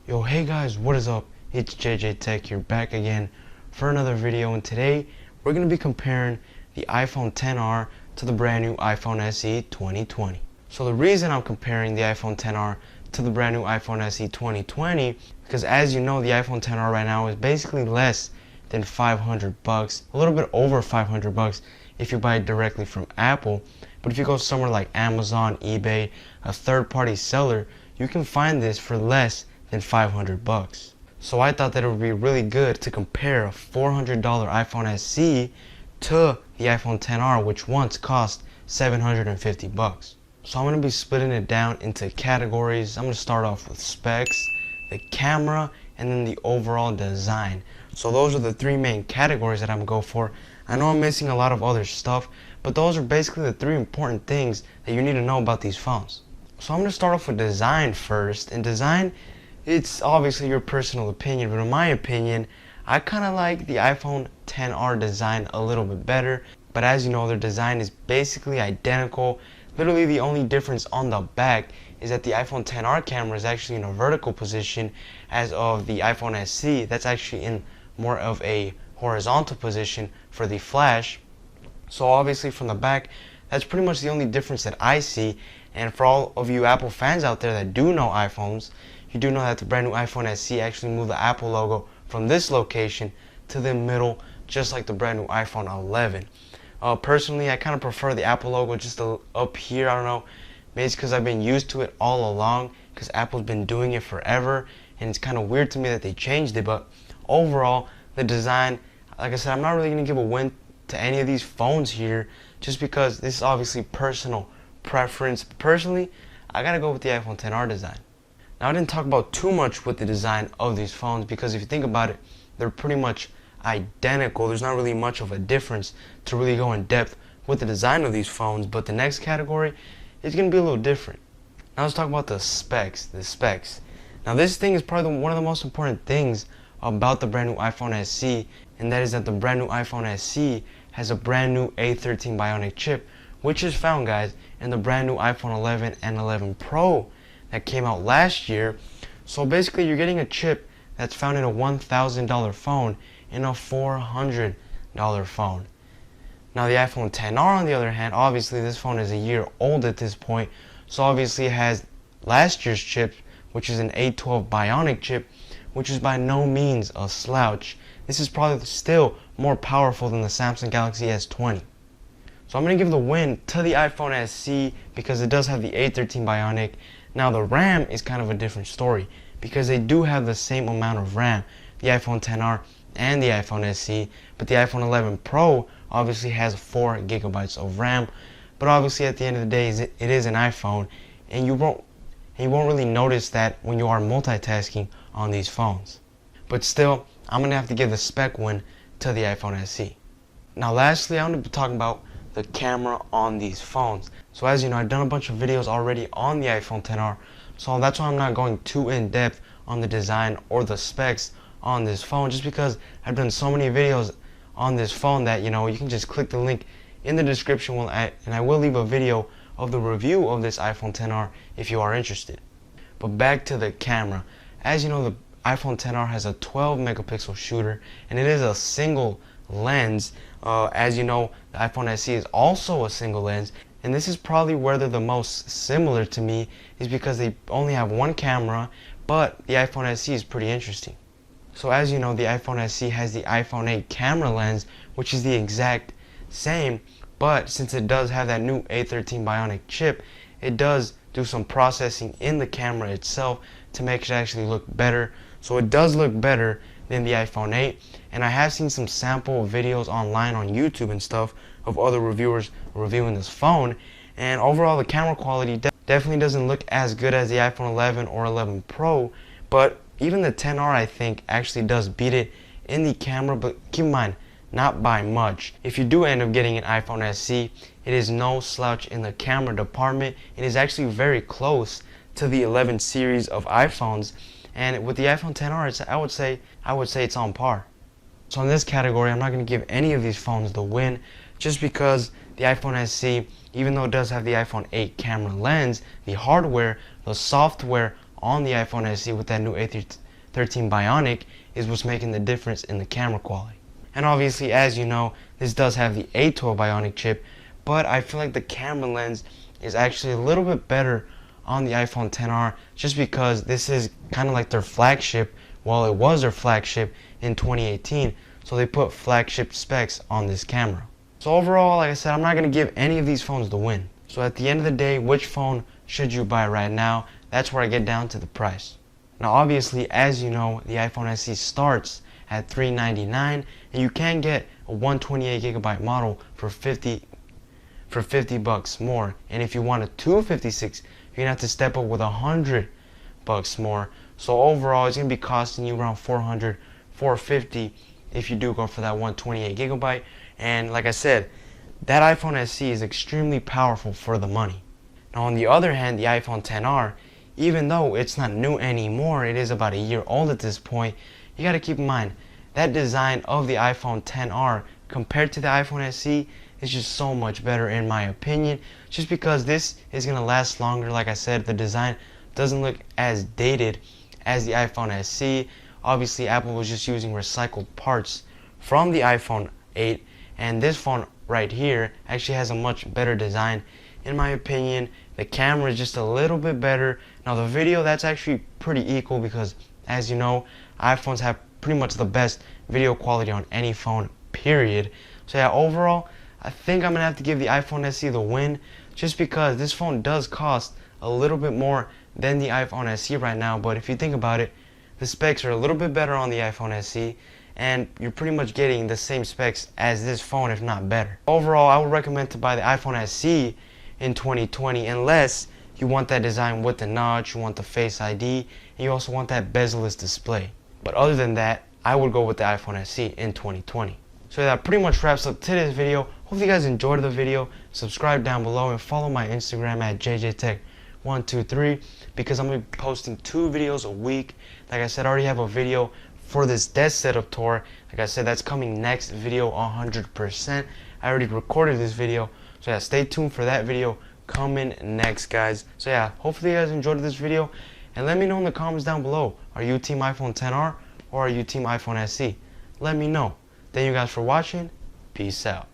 Yo, hey guys, what is up? It's JJ Tech here, back again for another video, and today we're going to be comparing the iPhone XR to the brand new iPhone SE 2020. So the reason I'm comparing the iPhone XR to the brand new iPhone SE 2020, because as you know, the iPhone XR right now is basically less than 500 bucks, a little bit over 500 bucks if you buy it directly from Apple. But if you go somewhere like Amazon, eBay, a third-party seller, you can find this for less than 500 bucks. So I thought that it would be really good to compare a $400 iPhone SE to the iPhone XR, which once cost 750 bucks. So I'm going to be splitting it down into categories. I'm going to start off with specs, the camera, and then the overall design. So those are the three main categories that I'm going to go for. I know I'm missing a lot of other stuff, but those are basically the three important things that you need to know about these phones. So I'm going to start off with design first. And design, it's obviously your personal opinion, but in my opinion, I kind of like the iPhone XR design a little bit better. But as you know, their design is basically identical. Literally the only difference on the back is that the iPhone XR camera is actually in a vertical position, as of the iPhone SE that's actually in more of a horizontal position for the flash. So obviously from the back, that's pretty much the only difference that I see. And for all of you Apple fans out there that do know iPhones, you do know that the brand new iPhone SE actually moved the Apple logo from this location to the middle, just like the brand new iPhone 11. Personally, I kind of prefer the Apple logo just up here. I don't know, maybe it's because I've been used to it all along, because Apple's been doing it forever, and it's kind of weird to me that they changed it. But overall, the design, like I said, I'm not really going to give a win to any of these phones here, just because this is obviously personal preference. Personally, I gotta go with the iPhone XR design. Now, I didn't talk about too much with the design of these phones, because if you think about it, they're pretty much identical. There's not really much of a difference to really go in depth with the design of these phones. But the next category is going to be a little different. Now let's talk about the specs. Now this thing is probably one of the most important things about the brand new iPhone SE, and that is that the brand new iPhone SE has a brand new A13 Bionic chip, which is found, guys, in the brand new iPhone 11 and 11 Pro that came out last year. So basically, you're getting a chip that's found in a $1,000 phone in a $400 phone. Now the iPhone XR, on the other hand, obviously this phone is a year old at this point, so obviously it has last year's chip, which is an A12 Bionic chip, which is by no means a slouch. This is probably still more powerful than the Samsung Galaxy S20. So I'm going to give the win to the iPhone SE because it does have the A13 Bionic. Now the RAM is kind of a different story, because they do have the same amount of RAM, the iPhone XR and the iPhone SE, but the iPhone 11 Pro obviously has 4 gigabytes of RAM. But obviously at the end of the day, it is an iPhone, and you won't really notice that when you are multitasking on these phones. But still, I'm going to have to give the spec win to the iPhone SE. Now lastly, I'm going to be talking about the camera on these phones. So as you know, I've done a bunch of videos already on the iPhone XR, so that's why I'm not going too in depth on the design or the specs on this phone, just because I've done so many videos on this phone that, you know, you can just click the link in the description, and I will leave a video of the review of this iPhone XR if you are interested. But back to the camera. As you know, the iPhone XR has a 12 megapixel shooter, and it is a single lens. As you know, the iPhone SE is also a single lens, and this is probably where they're the most similar to me, is because they only have one camera, but the iPhone SE is pretty interesting. So as you know, the iPhone SE has the iPhone 8 camera lens, which is the exact same, but since it does have that new A13 Bionic chip, it does do some processing in the camera itself to make it actually look better. So it does look better than the iPhone 8, and I have seen some sample videos online on YouTube and stuff of other reviewers reviewing this phone, and overall the camera quality definitely doesn't look as good as the iPhone 11 or 11 Pro, but even the XR, I think, actually does beat it in the camera. But keep in mind, not by much. If you do end up getting an iPhone SE, it is no slouch in the camera department. It is actually very close to the 11 series of iPhones, and with the iPhone XR, I would say it's on par. So in this category, I'm not going to give any of these phones the win, just because the iPhone SE, even though it does have the iPhone 8 camera lens, the hardware, the software on the iPhone SE with that new A13 Bionic is what's making the difference in the camera quality. And obviously, as you know, this does have the A12 Bionic chip, but I feel like the camera lens is actually a little bit better on the iPhone XR just because this is kind of like their flagship. Well, it was their flagship in 2018, so they put flagship specs on this camera. So overall, like I said, I'm not going to give any of these phones the win. So at the end of the day, which phone should you buy right now? That's where I get down to the price. Now obviously, as you know, the iPhone SE starts at $399, and you can get a 128GB model for 50 bucks more. And if you want a 256, you're gonna have to step up with $100 more. So overall, it's gonna be costing you around $400, $450 if you do go for that 128GB. And like I said, that iPhone SE is extremely powerful for the money. Now on the other hand, the iPhone XR, even though it's not new anymore, it is about a year old at this point, you gotta keep in mind that design of the iPhone XR compared to the iPhone SE is just so much better in my opinion, just because this is gonna last longer. Like I said, the design doesn't look as dated as the iPhone SE. Obviously, Apple was just using recycled parts from the iPhone 8, and this phone right here actually has a much better design in my opinion. The camera is just a little bit better. Now the video, that's actually pretty equal because, as you know, iPhones have pretty much the best video quality on any phone, period. So yeah, overall, I think I'm gonna have to give the iPhone SE the win, just because this phone does cost a little bit more than the iPhone SE right now. But if you think about it, the specs are a little bit better on the iPhone SE, and you're pretty much getting the same specs as this phone, if not better. Overall, I would recommend to buy the iPhone SE in 2020, unless you want that design with the notch, you want the Face ID, and you also want that bezel-less display. But other than that, I would go with the iPhone SE in 2020. So that pretty much wraps up today's video. Hope you guys enjoyed the video. Subscribe down below and follow my Instagram at jjtech123, because I'm going to be posting 2 videos a week. Like I said, I already have a video for this desk setup tour. Like I said, that's coming next video 100%. I already recorded this video. So yeah, stay tuned for that video coming next, guys. So yeah, hopefully you guys enjoyed this video, and let me know in the comments down below. Are you team iPhone XR or are you team iPhone SE? Let me know. Thank you guys for watching. Peace out.